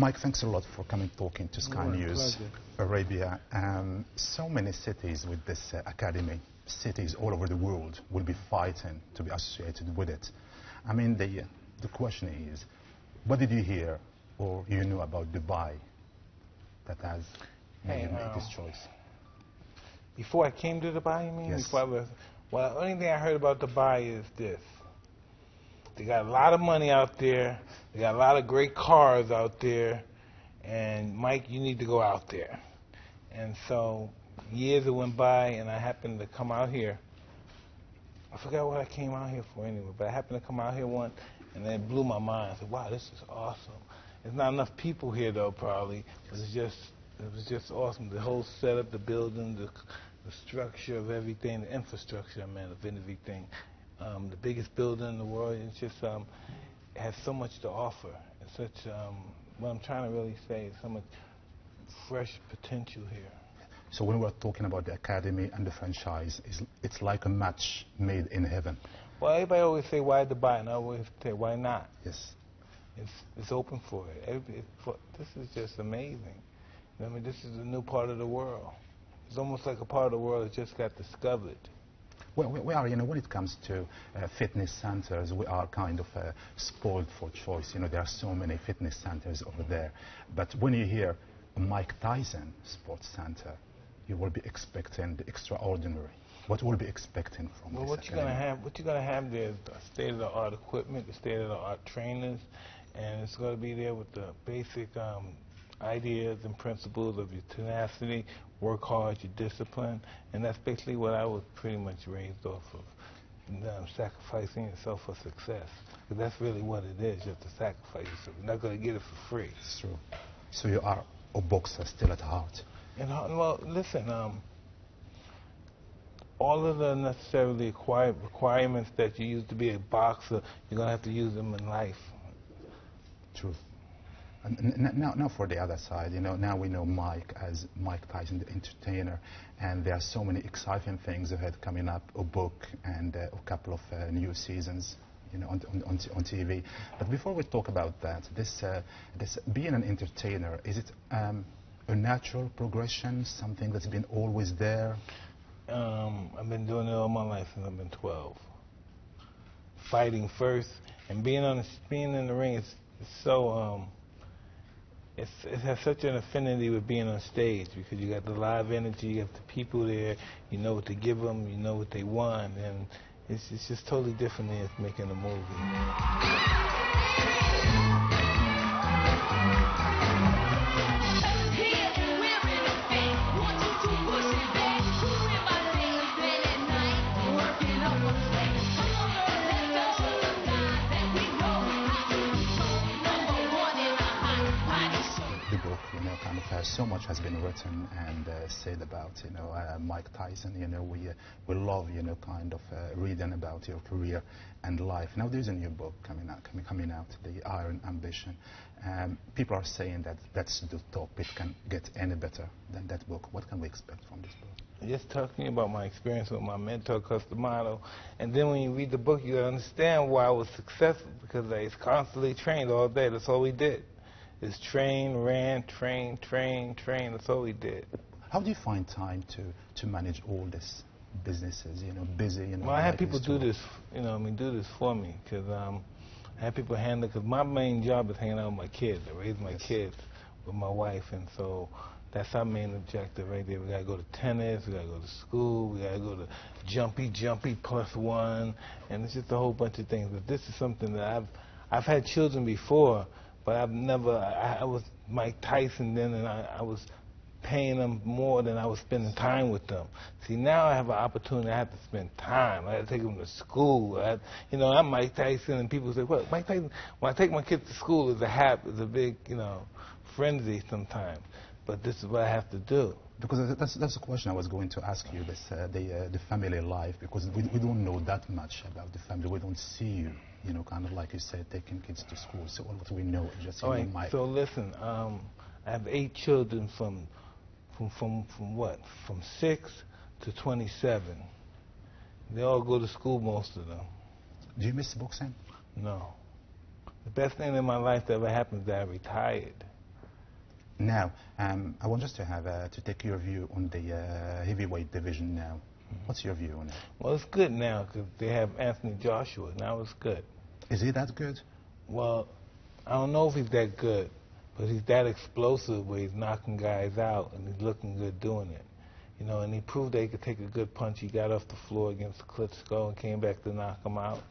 Mike, thanks a lot for coming talking to Sky News, pleasure. Arabia. So many cities with this academy, cities all over the world will be fighting to be associated with it. I mean, the question is, what did you hear or you know about Dubai that has made you make this choice? Before I came to Dubai, you mean? Yes. Well, the only thing I heard about Dubai is this. They got a lot of money out there. They got a lot of great cars out there. And, Mike, you need to go out there. And so years went by, and I happened to come out here. I forgot what I came out here for anyway, but I happened to come out here once, and it blew my mind. I said, wow, this is awesome. There's not enough people here, though, probably. But it was just awesome. The whole setup, the building, the structure of everything, the infrastructure, I meant, of everything. The biggest building in the world. It's just it has so much to offer. It's such what I'm trying to really say is so much fresh potential here. So when we're talking about the academy and the franchise, it's like a match made in heaven. Well, everybody always say, why Dubai? And I always say, why not? Yes. It's open for it. This is just amazing. I mean, this is a new part of the world. It's almost like a part of the world that just got discovered. Well, we are, when it comes to fitness centers, we are kind of spoiled for choice. There are so many fitness centers over there. But when you hear Mike Tyson Sports Center, you will be expecting the extraordinary. What will be expecting from this what you're gonna have there is the state-of-the-art equipment, the state-of-the-art trainers, and it's gonna be there with the basic ideas and principles of your tenacity, work hard, your discipline, and that's basically what I was pretty much raised off of, sacrificing yourself for success. Because that's really what it is, you have to sacrifice yourself. You're not going to get it for free. It's true. So you are a boxer still at heart. And well, listen, all of the necessarily requirements that you use to be a boxer, you're going to have to use them in life. True. And now for the other side, now we know Mike as Mike Tyson, the entertainer, and there are so many exciting things ahead coming up, a book and a couple of new seasons, on TV. But before we talk about that, this being an entertainer, is it a natural progression, something that's been always there? I've been doing it all my life since I've been 12. Fighting first, and being in the ring is so. It has such an affinity with being on stage because you got the live energy, you got the people there, you know what to give them, you know what they want, and it's just totally different than making a movie. So much has been written and said about, Mike Tyson. We love, kind of reading about your career and life. Now there's a new book coming out, The Iron Ambition. People are saying that that's the top. It can get any better than that book. What can we expect from this book? Just talking about my experience with my mentor, Customato, and then when you read the book, you understand why I was successful, because I was constantly trained all day. That's all we did. Is train, ran, train. That's all we did. How do you find time to manage all these businesses? Busy. Well, I had people do this. Do this for me, because I had people handle. Because my main job is hanging out with my kids. I raise my kids with my wife, and so that's our main objective right there. We gotta go to tennis. We gotta go to school. We gotta go to jumpy +1, and it's just a whole bunch of things. But this is something that I've had children before. But I was Mike Tyson then, and I was paying them more than I was spending time with them. See, now I have an opportunity. I have to spend time. I have to take them to school. I'm Mike Tyson, and people say, well, Mike Tyson, when I take my kids to school, it's a big, frenzy sometimes. But this is what I have to do. Because that's the question I was going to ask you, the family life, because we don't know that much about the family. We don't see you, kind of like you said, taking kids to school. So all what we know is just, Mike. So listen, I have 8 children from 6 to 27. They all go to school, most of them. Do you miss boxing? No. The best thing in my life that ever happened is that I retired. Now, I want just to have to take your view on the heavyweight division now. What's your view on it? Well, it's good now because they have Anthony Joshua. Now it's good. Is he that good? Well, I don't know if he's that good, but he's that explosive where he's knocking guys out and he's looking good doing it. You know, and he proved that he could take a good punch. He got off the floor against Klitschko and came back to knock him out.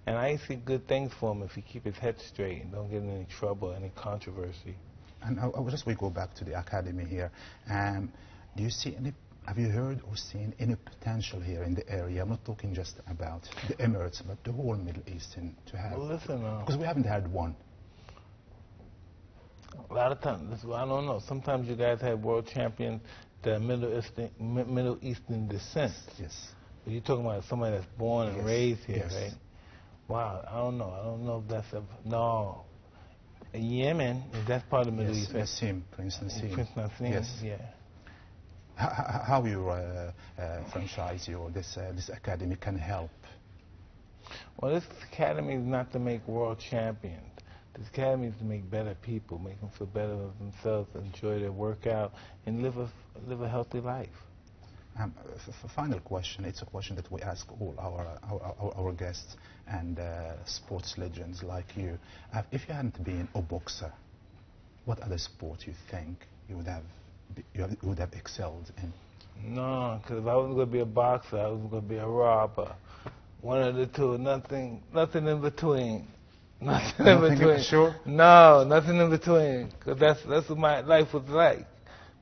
And I see good things for him if he keep his head straight and don't get in any trouble, any controversy. And we go back to the academy here. Do you see any? Have you heard or seen any potential here in the area? I'm not talking just about the Emirates, but the whole Middle East to have. Well, listen, because we haven't had one. A lot of times, I don't know. Sometimes you guys have world champions that are Middle Eastern descent. Yes. But you're talking about somebody that's born and raised here, yes. right? Wow, I don't know. I don't know if that's no. Yemen, that's part of the Middle East. Nassim, Prince Nassim. Prince Nassim, yes. Yeah. How your franchise or this academy can help? Well, this academy is not to make world champions. This academy is to make better people, make them feel better about themselves, enjoy their workout, and live a healthy life. Final question. It's a question that we ask all our guests and sports legends like you. If you hadn't been a boxer, what other sport you think you would have excelled in? No, because if I was going to be a boxer, I was going to be a robber. One of the two. Nothing in between. Nothing in between. Sure? No, nothing in between. Because that's what my life was like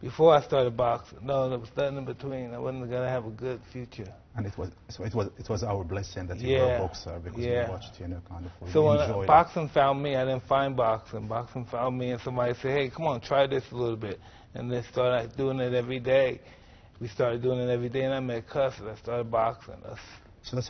before I started boxing. No, there was nothing in between. I wasn't going to have a good future. And it was our blessing that you were a boxer because we watched, kind of. So when boxing found me, I didn't find boxing. Boxing found me, and somebody said, "Hey, come on, try this a little bit." And they started doing it every day. We started doing it every day, and I met Cuss, and I started boxing. So that's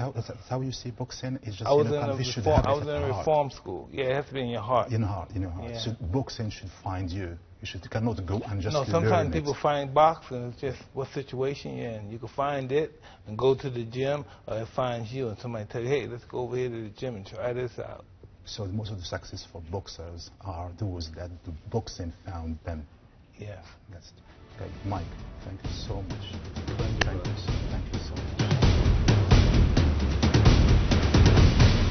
how you see boxing? It's just I was in a reform school. Yeah, it has to be in your heart. In your heart. Yeah. So boxing should find you. You cannot go and just learn sometimes people find boxing. It's just what situation you're in. You can find it and go to the gym, or it finds you, and somebody tell you, "Hey, let's go over here to the gym and try this out." So most of the successful boxers are those that the boxing found them. Yes. That's great. Mike, thank you so much. Thank you.